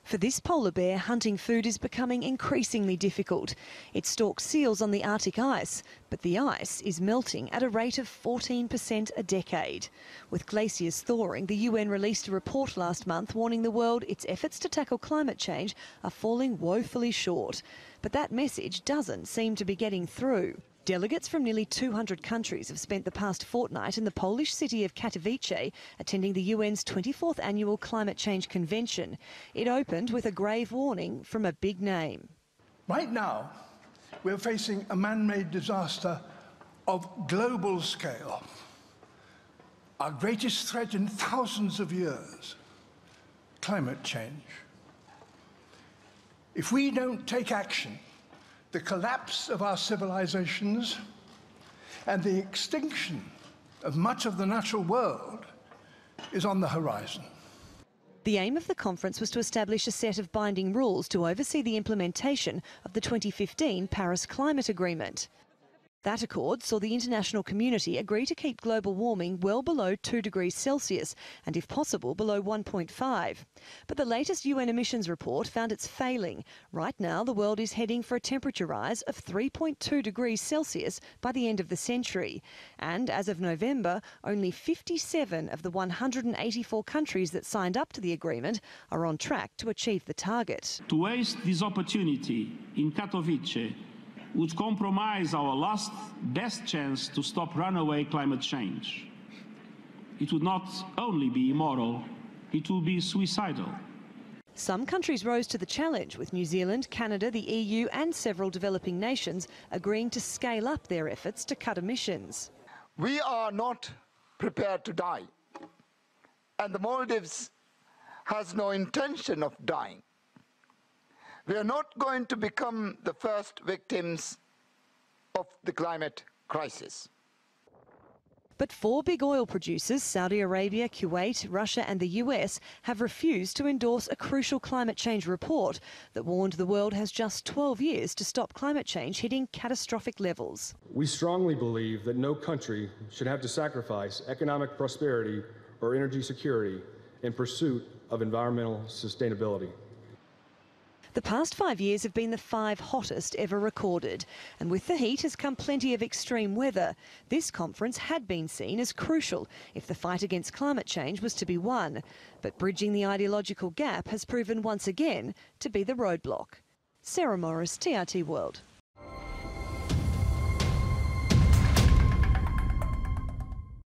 For this polar bear, hunting food is becoming increasingly difficult. It stalks seals on the Arctic ice, but the ice is melting at a rate of 14% a decade. With glaciers thawing, the UN released a report last month warning the world its efforts to tackle climate change are falling woefully short. But that message doesn't seem to be getting through. Delegates from nearly 200 countries have spent the past fortnight in the Polish city of Katowice attending the UN's 24th annual Climate Change Convention. It opened with a grave warning from a big name. Right now, we're facing a man-made disaster of global scale. Our greatest threat in thousands of years, climate change. If we don't take action, the collapse of our civilizations and the extinction of much of the natural world is on the horizon. The aim of the conference was to establish a set of binding rules to oversee the implementation of the 2015 Paris Climate Agreement. That accord saw the international community agree to keep global warming well below 2 degrees Celsius and, if possible, below 1.5. But the latest UN emissions report found it's failing. Right now, the world is heading for a temperature rise of 3.2 degrees Celsius by the end of the century. And as of November, only 57 of the 184 countries that signed up to the agreement are on track to achieve the target. To waste this opportunity in Katowice would compromise our last best chance to stop runaway climate change. It would not only be immoral, it would be suicidal. Some countries rose to the challenge, with New Zealand, Canada, the EU and several developing nations agreeing to scale up their efforts to cut emissions. We are not prepared to die, and the Maldives has no intention of dying. We are not going to become the first victims of the climate crisis. But 4 big oil producers, Saudi Arabia, Kuwait, Russia and the US, have refused to endorse a crucial climate change report that warned the world has just 12 years to stop climate change hitting catastrophic levels. We strongly believe that no country should have to sacrifice economic prosperity or energy security in pursuit of environmental sustainability. The past 5 years have been the 5 hottest ever recorded, and with the heat has come plenty of extreme weather. This conference had been seen as crucial if the fight against climate change was to be won, but bridging the ideological gap has proven once again to be the roadblock. Sarah Morris, TRT World.